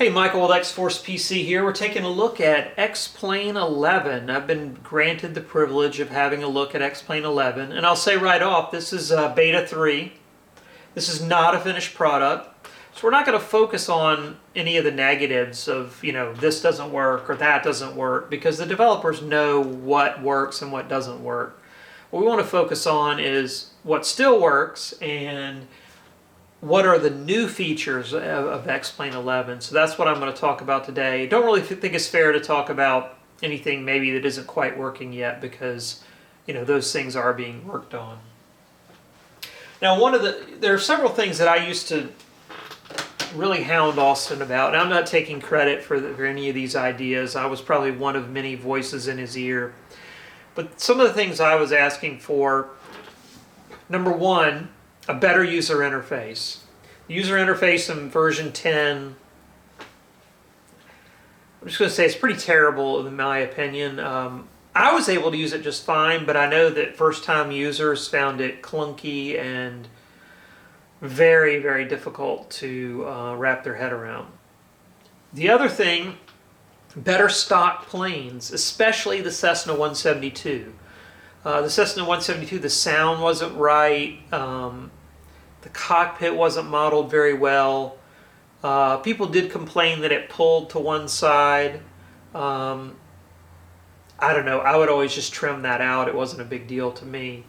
Hey, Michael with XForcePC here. We're taking a look at X-Plane 11. I've been granted the privilege of having a look at X-Plane 11, and I'll say right off, this is Beta 3. This is not a finished product, so we're not going to focus on any of the negatives of, this doesn't work or that doesn't work, because the developers know what works and what doesn't work. What we want to focus on is what still works and what are the new features of X-Plane 11. So that's what I'm going to talk about today. Don't really think it's fair to talk about anything maybe that isn't quite working yet, because those things are being worked on. Now, there are several things that I used to really hound Austin about, and I'm not taking credit for any of these ideas. I was probably one of many voices in his ear. But some of the things I was asking for: number one, a better user interface. The user interface in version 10, I'm just going to say it's pretty terrible in my opinion. I was able to use it just fine, but I know that first-time users found it clunky and very, very difficult to wrap their head around. The other thing, better stock planes, especially the Cessna 172. The Cessna 172, the sound wasn't right. The cockpit wasn't modeled very well. People did complain that it pulled to one side. I don't know. I would always just trim that out. It wasn't a big deal to me.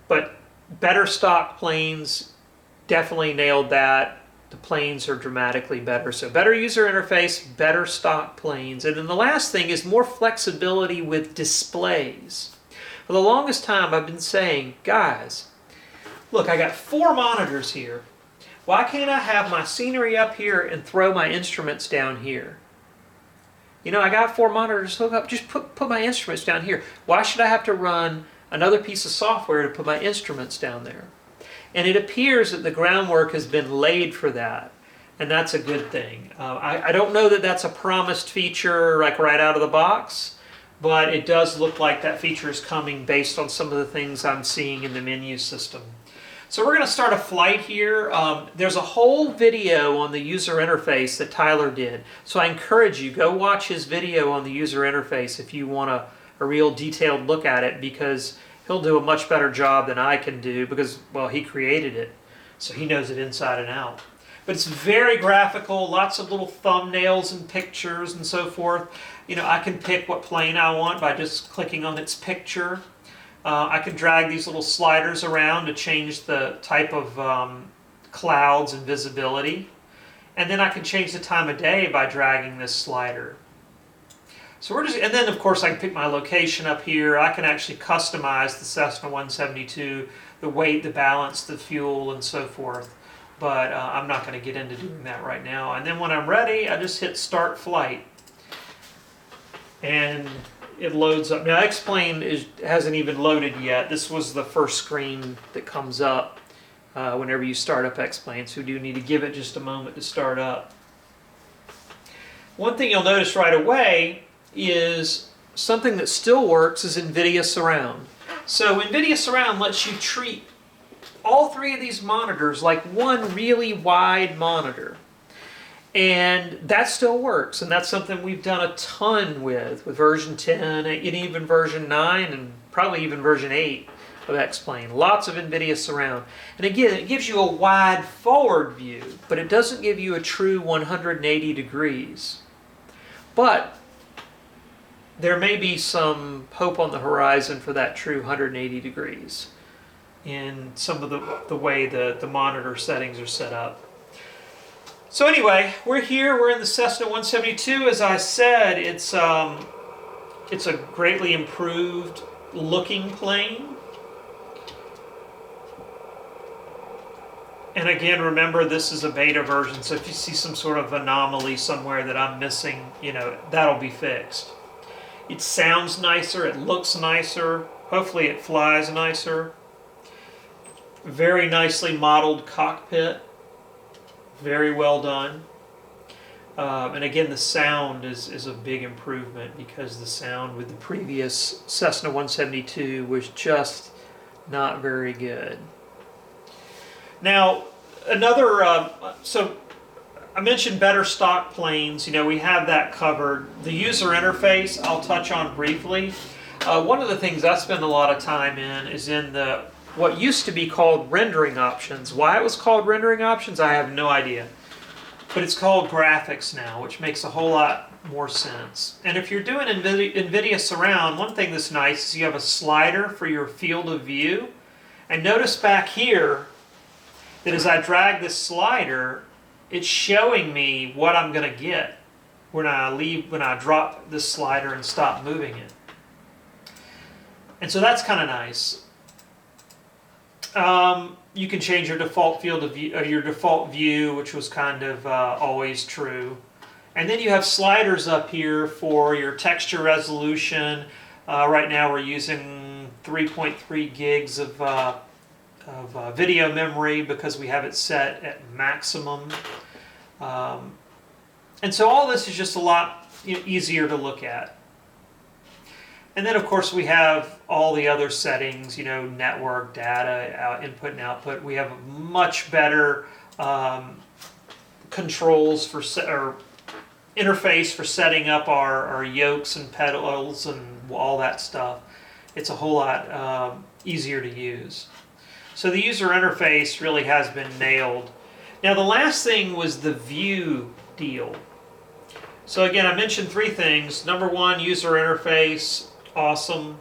But better stock planes, definitely nailed that. The planes are dramatically better. So better user interface, better stock planes. And then the last thing is more flexibility with displays. For the longest time, I've been saying, guys, look, I got 4 monitors here. Why can't I have my scenery up here and throw my instruments down here? I got 4 monitors hooked up. Just put my instruments down here. Why should I have to run another piece of software to put my instruments down there? And it appears that the groundwork has been laid for that, and that's a good thing. I don't know that that's a promised feature like right out of the box, but it does look like that feature is coming based on some of the things I'm seeing in the menu system. So we're going to start a flight here. There's a whole video on the user interface that Tyler did. So I encourage you, go watch his video on the user interface if you want a real detailed look at it, because he'll do a much better job than I can do, because, well, he created it, so he knows it inside and out. But it's very graphical, lots of little thumbnails and pictures and so forth. I can pick what plane I want by just clicking on its picture. I can drag these little sliders around to change the type of clouds and visibility. And then I can change the time of day by dragging this slider. So and then of course I can pick my location up here. I can actually customize the Cessna 172, the weight, the balance, the fuel, and so forth. But I'm not going to get into doing that right now. And then when I'm ready, I just hit Start Flight. And it loads up. Now, X-Plane hasn't even loaded yet. This was the first screen that comes up whenever you start up X-Plane, so you do need to give it just a moment to start up. One thing you'll notice right away is something that still works is NVIDIA Surround. So NVIDIA Surround lets you treat all 3 of these monitors like one really wide monitor. And that still works, and that's something we've done a ton with version 10, and even version 9, and probably even version 8 of X-Plane. Lots of NVIDIA Surround. And again, it gives you a wide forward view, but it doesn't give you a true 180 degrees. But there may be some hope on the horizon for that true 180 degrees in some of the way the monitor settings are set up. So anyway, we're here. We're in the Cessna 172. As I said, it's a greatly improved looking plane. And again, remember, this is a beta version, so if you see some sort of anomaly somewhere that I'm missing, that'll be fixed. It sounds nicer. It looks nicer. Hopefully it flies nicer. Very nicely modeled cockpit. Very well done. And again, the sound is a big improvement, because the sound with the previous Cessna 172 was just not very good. Now, another, so I mentioned better stock planes. You know, we have that covered. The user interface I'll touch on briefly. One of the things I spend a lot of time in is in the what used to be called rendering options. Why it was called rendering options, I have no idea. But it's called graphics now, which makes a whole lot more sense. And if you're doing NVIDIA Surround, one thing that's nice is you have a slider for your field of view. And notice back here that as I drag this slider, it's showing me what I'm going to get when I drop this slider and stop moving it. And so that's kind of nice. You can change your default field of view, your default view, which was kind of always true. And then you have sliders up here for your texture resolution. Right now we're using 3.3 gigs of video memory because we have it set at maximum. And so all this is just a lot easier to look at. And then, of course, we have all the other settings, you know, network, data, input and output. We have much better controls for or interface for setting up our yokes and pedals and all that stuff. It's a whole lot easier to use. So the user interface really has been nailed. Now, the last thing was the view deal. So again, I mentioned three things. Number one, user interface. Awesome.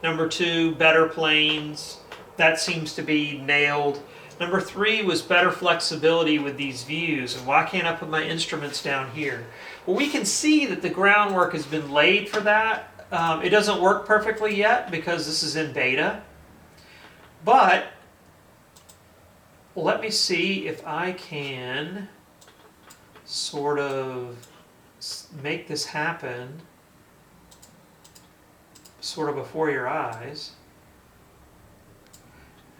Number two, better planes. That seems to be nailed. Number three was better flexibility with these views. And why can't I put my instruments down here? Well, we can see that the groundwork has been laid for that. It doesn't work perfectly yet because this is in beta. But let me see if I can sort of make this happen sort of before your eyes.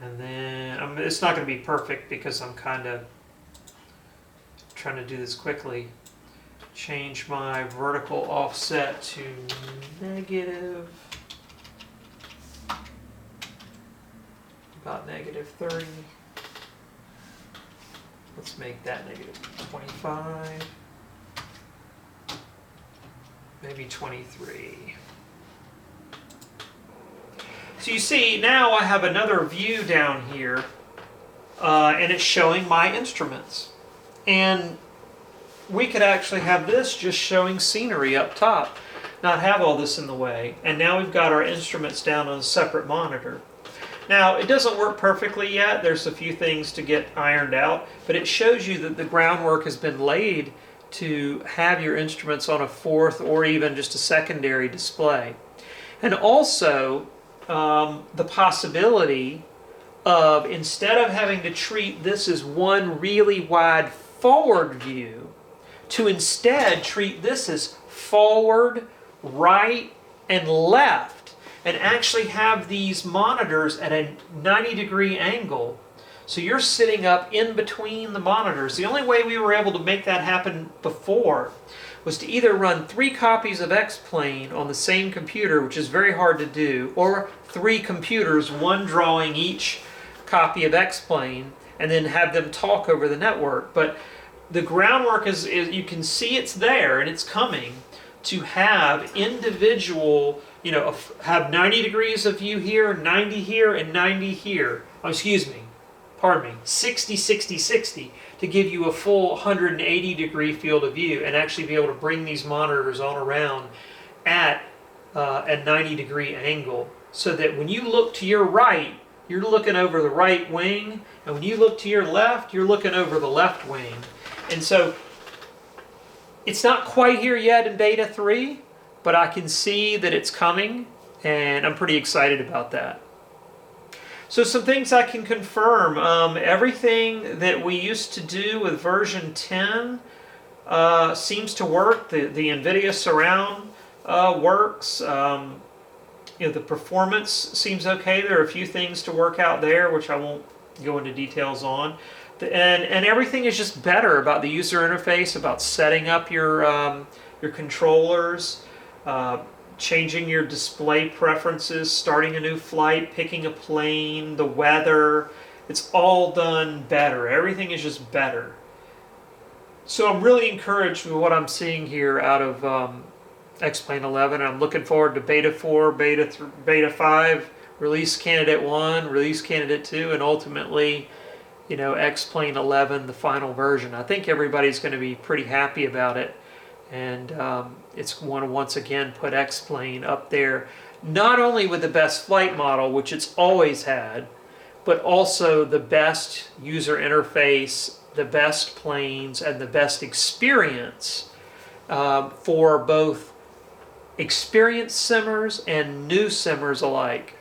And then, it's not going to be perfect because I'm kind of trying to do this quickly. Change my vertical offset to negative, about negative 30. Let's make that negative 25, maybe 23. So you see, now I have another view down here, and it's showing my instruments. And we could actually have this just showing scenery up top, not have all this in the way. And now we've got our instruments down on a separate monitor. Now, it doesn't work perfectly yet. There's a few things to get ironed out, but it shows you that the groundwork has been laid to have your instruments on a fourth or even just a secondary display. And also, the possibility of, instead of having to treat this as one really wide forward view, to instead treat this as forward, right, and left, and actually have these monitors at a 90-degree angle. So you're sitting up in between the monitors. The only way we were able to make that happen before was to either run 3 copies of X-Plane on the same computer, which is very hard to do, or 3 computers, one drawing each copy of X-Plane, and then have them talk over the network. But the groundwork is you can see it's there and it's coming to have individual, you know, have 90 degrees of view here, 90 here, and 90 here. Oh, excuse me, pardon me, 60, 60, 60, to give you a full 180-degree field of view and actually be able to bring these monitors on around at a 90-degree angle, so that when you look to your right, you're looking over the right wing, and when you look to your left, you're looking over the left wing. And so it's not quite here yet in Beta 3, but I can see that it's coming, and I'm pretty excited about that. So some things I can confirm. Everything that we used to do with version 10 seems to work. The NVIDIA Surround works. You know, the performance seems okay. There are a few things to work out there, which I won't go into details on. And everything is just better about the user interface, about setting up your controllers, changing your display preferences, starting a new flight, picking a plane, the weather. It's all done better. Everything is just better. So I'm really encouraged with what I'm seeing here out of X-Plane 11. I'm looking forward to Beta 4, Beta 5, Release Candidate 1, Release Candidate 2, and ultimately, you know, X-Plane 11, the final version. I think everybody's going to be pretty happy about it. And it's want to once again put X-Plane up there, not only with the best flight model, which it's always had, but also the best user interface, the best planes, and the best experience for both experienced simmers and new simmers alike.